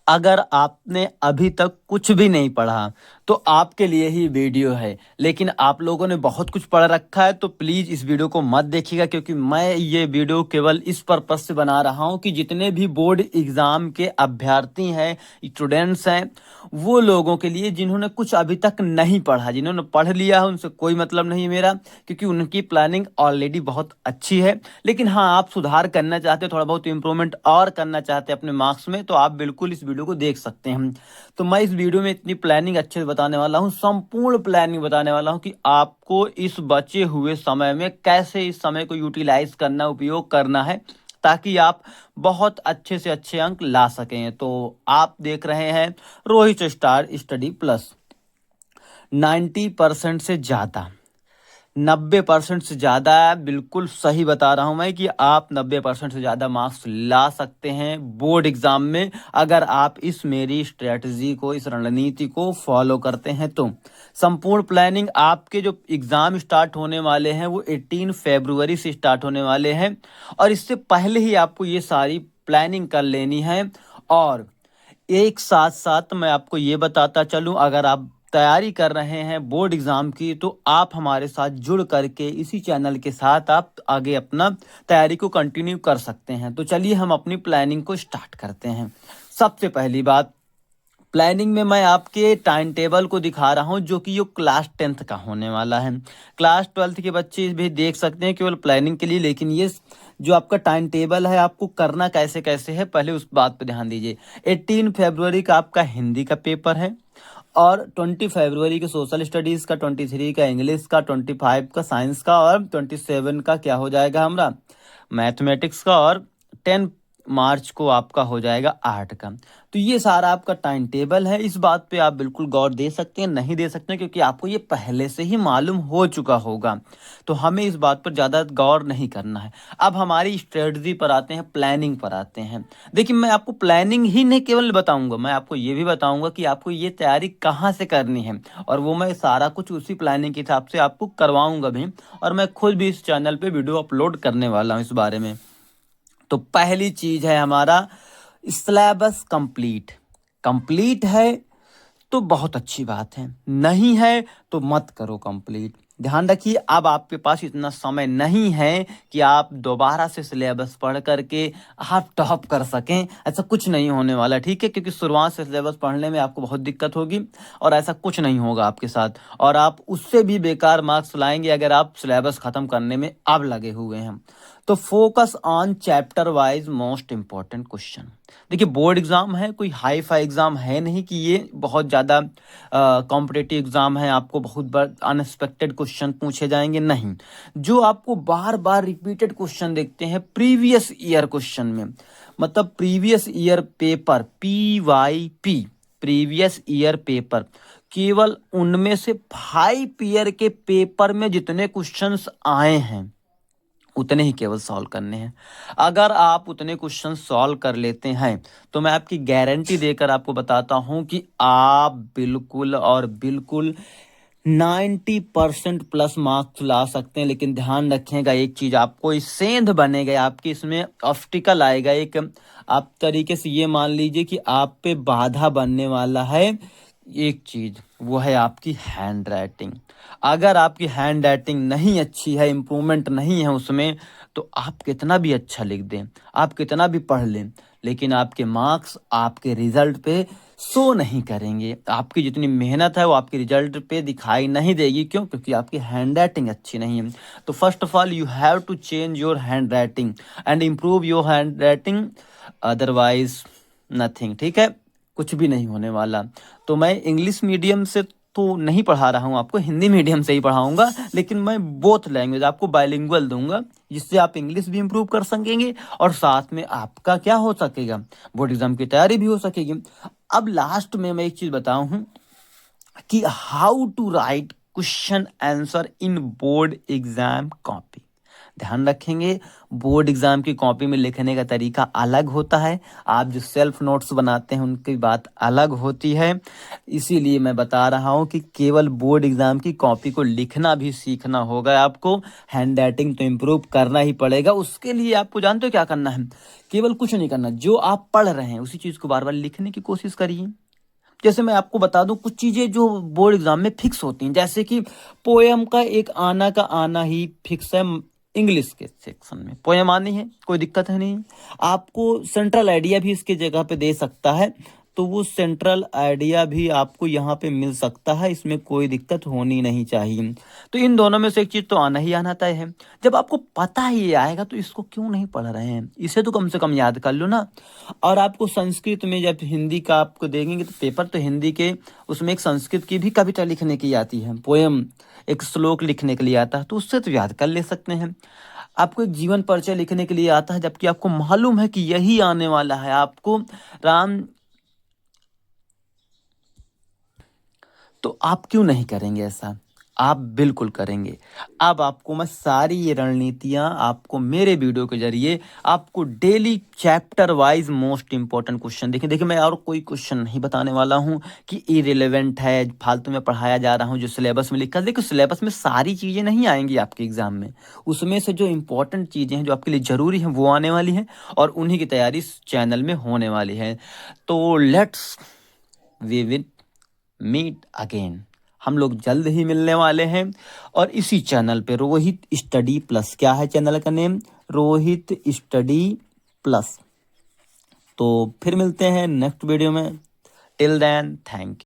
अगर आपने अभी तक कुछ भी नहीं पढ़ा तो आपके लिए ही वीडियो है, लेकिन आप लोगों ने बहुत कुछ पढ़ रखा है तो प्लीज़ इस वीडियो को मत देखिएगा, क्योंकि मैं ये वीडियो केवल इस पर्पस से बना रहा हूँ कि जितने भी बोर्ड एग्ज़ाम के अभ्यर्थी हैं, स्टूडेंट्स हैं, वो लोगों के लिए जिन्होंने कुछ अभी तक नहीं पढ़ा, जिन्होंने पढ़ लिया है उनसे कोई मतलब नहीं मेरा, क्योंकि उनकी प्लानिंग ऑलरेडी बहुत अच्छी है। लेकिन हाँ, आप सुधार करना चाहते हो, थोड़ा बहुत इम्प्रूवमेंट और करना चाहते हैं अपने मार्क्स में, तो आप बिल्कुल इस वीडियो को देख सकते हैं। तो मैं इस वीडियो में इतनी प्लानिंग अच्छे से बताने वाला हूँ, संपूर्ण प्लानिंग बताने वाला हूँ कि आपको इस बचे हुए समय में कैसे इस समय को यूटिलाइज करना, उपयोग करना है, ताकि आप बहुत अच्छे से अच्छे अंक ला सकें। तो आप देख रहे हैं रोहित स्टार स्टडी प्लस। 90% से ज़्यादा, 90% से ज़्यादा, बिल्कुल सही बता रहा हूँ मैं कि आप 90% से ज़्यादा मार्क्स ला सकते हैं बोर्ड एग्ज़ाम में, अगर आप इस मेरी स्ट्रेटजी को, इस रणनीति को फॉलो करते हैं तो। संपूर्ण प्लानिंग, आपके जो एग्ज़ाम स्टार्ट होने वाले हैं वो 18 फरवरी से स्टार्ट होने वाले हैं, और इससे पहले ही आपको ये सारी प्लानिंग कर लेनी है। और एक साथ साथ मैं आपको ये बताता चलूं, अगर आप तैयारी कर रहे हैं बोर्ड एग्ज़ाम की तो आप हमारे साथ जुड़ करके इसी चैनल के साथ आप आगे अपना तैयारी को कंटिन्यू कर सकते हैं। तो चलिए हम अपनी प्लानिंग को स्टार्ट करते हैं। सबसे पहली बात, प्लानिंग में मैं आपके टाइम टेबल को दिखा रहा हूं, जो कि ये क्लास 10th का होने वाला है। क्लास 12th के बच्चे भी देख सकते हैं केवल प्लानिंग के लिए, लेकिन ये जो आपका टाइम टेबल है आपको करना कैसे कैसे है, पहले उस बात पर ध्यान दीजिए। 18 फरवरी का आपका हिंदी का पेपर है, और 20 फरवरी के सोशल स्टडीज़ का, 23 का इंग्लिश का, 25 का साइंस का, और 27 का क्या हो जाएगा हमारा मैथमेटिक्स का, और 10 मार्च को आपका हो जाएगा आर्ट का। तो ये सारा आपका टाइम टेबल है। इस बात पे आप बिल्कुल गौर दे सकते हैं, नहीं दे सकते हैं, क्योंकि आपको ये पहले से ही मालूम हो चुका होगा, तो हमें इस बात पर ज़्यादा गौर नहीं करना है। अब हमारी स्ट्रेटजी पर आते हैं, प्लानिंग पर आते हैं। देखिए, मैं आपको प्लानिंग ही नहीं केवल बताऊंगा, मैं आपको ये भी बताऊंगा कि आपको ये तैयारी कहाँ से करनी है, और वो मैं सारा कुछ उसी प्लानिंग के हिसाब से आपको करवाऊंगा भी, और मैं खुद भी इस चैनल पे वीडियो अपलोड करने वाला हूँ इस बारे में। तो पहली चीज है हमारा सिलेबस कंप्लीट। कंप्लीट है तो बहुत अच्छी बात है, नहीं है तो मत करो कंप्लीट। ध्यान रखिए, अब आपके पास इतना समय नहीं है कि आप दोबारा से सिलेबस पढ़ करके आप टॉप कर सकें, ऐसा कुछ नहीं होने वाला, ठीक है? क्योंकि शुरुआत से सिलेबस पढ़ने में आपको बहुत दिक्कत होगी, और ऐसा कुछ नहीं होगा आपके साथ, और आप उससे भी बेकार मार्क्स लाएंगे अगर आप सिलेबस ख़त्म करने में अब लगे हुए हैं। तो focus on chapter wise most important question. देखिए, बोर्ड एग्जाम है, कोई हाई फाई एग्जाम है नहीं कि ये बहुत ज़्यादा कॉम्पिटेटिव एग्जाम है, आपको बहुत बार अनएक्सपेक्टेड क्वेश्चन पूछे जाएंगे, नहीं। जो आपको बार बार रिपीटेड क्वेश्चन देखते हैं प्रीवियस ईयर क्वेश्चन में, मतलब previous year paper, PYP, previous year paper, केवल उनमें से 5 ईयर के पेपर में जितने क्वेश्चंस आए हैं उतने ही केवल सॉल्व करने हैं। अगर आप उतने क्वेश्चन सॉल्व कर लेते हैं तो मैं आपकी गारंटी देकर आपको बताता हूं कि आप बिल्कुल और बिल्कुल 90% प्लस मार्क्स ला सकते हैं। लेकिन ध्यान रखिएगा एक चीज, आपको इस सेंध बनेगा, आपकी इसमें ऑब्स्टिकल आएगा एक, आप तरीके से ये मान लीजिए कि आप पे बाधा बनने वाला है एक चीज, वो है आपकी हैंड राइटिंग। अगर आपकी हैंड राइटिंग नहीं अच्छी है, इम्प्रूवमेंट नहीं है उसमें, तो आप कितना भी अच्छा लिख दें, आप कितना भी पढ़ लें, लेकिन आपके मार्क्स आपके रिजल्ट पे शो नहीं करेंगे। आपकी जितनी मेहनत है वो आपके रिजल्ट पे दिखाई नहीं देगी। क्यों? क्योंकि आपकी हैंड राइटिंग अच्छी नहीं है। तो first of all you have to change your handwriting and improve your handwriting, otherwise nothing, ठीक है? कुछ भी नहीं होने वाला। तो मैं इंग्लिश मीडियम से तो नहीं पढ़ा रहा हूँ आपको, हिंदी मीडियम से ही पढ़ाऊंगा, लेकिन मैं बोथ लैंग्वेज आपको बाइलिंगुअल दूंगा, जिससे आप इंग्लिश भी इंप्रूव कर सकेंगे और साथ में आपका क्या हो सकेगा, बोर्ड एग्जाम की तैयारी भी हो सकेगी। अब लास्ट में मैं एक चीज बताऊं हूं कि how to write question answer in board exam copy. ध्यान रखेंगे। बोर्ड एग्जाम की कॉपी में लिखने का तरीका अलग होता है, आप जो सेल्फ नोट्स बनाते हैं उनकी बात अलग होती है। इसीलिए मैं बता रहा हूँ कि केवल बोर्ड एग्जाम की कॉपी को लिखना भी सीखना होगा आपको। हैंड राइटिंग तो इम्प्रूव करना ही पड़ेगा। उसके लिए आपको जानते हो क्या करना है? केवल कुछ नहीं करना, जो आप पढ़ रहे हैं उसी चीज को बार बार लिखने की कोशिश करिए। जैसे मैं आपको बता दूं, कुछ चीजें जो बोर्ड एग्जाम में फिक्स होती हैं, जैसे कि पोयम का एक आना का आना ही फिक्स है। इंग्लिश के सेक्शन में पोयम आनी है, कोई दिक्कत है नहीं। आपको सेंट्रल आइडिया भी इसके जगह पे दे सकता है, तो वो सेंट्रल आइडिया भी आपको यहाँ पे मिल सकता है, इसमें कोई दिक्कत होनी नहीं चाहिए। तो इन दोनों में से एक चीज तो आना ही आना तय है। जब आपको पता ही आएगा तो इसको क्यों नहीं पढ़ रहे हैं? इसे तो कम से कम याद कर लो ना। और आपको संस्कृत में जब हिंदी का आपको देंगे तो पेपर तो हिंदी के, उसमें एक संस्कृत की भी कविता लिखने की आती है, पोयम, एक श्लोक लिखने के लिए आता है, तो उससे तो याद कर ले सकते हैं। आपको एक जीवन परिचय लिखने के लिए आता है, जबकि आपको मालूम है कि यही आने वाला है आपको राम, तो आप क्यों नहीं करेंगे ऐसा? आप बिल्कुल करेंगे। अब आपको मैं सारी ये रणनीतियां आपको मेरे वीडियो के जरिए आपको daily chapter wise most important question, देखिए मैं और कोई क्वेश्चन नहीं बताने वाला हूं कि इरेलेवेंट है, फालतू में पढ़ाया जा रहा हूं जो सिलेबस में लिखा। देखिए सिलेबस में सारी चीज़ें नहीं आएंगी आपके एग्जाम में, उसमें से जो इंपॉर्टेंट चीज़ें हैं जो आपके लिए ज़रूरी हैं वो आने वाली हैं, और उन्हीं की तैयारी इस चैनल में होने वाली है। तो let's we will meet again, हम लोग जल्द ही मिलने वाले हैं। और इसी चैनल पे रोहित स्टडी प्लस, क्या है चैनल का नेम? Rohit study plus. तो फिर मिलते हैं नेक्स्ट वीडियो में। Till then thank you.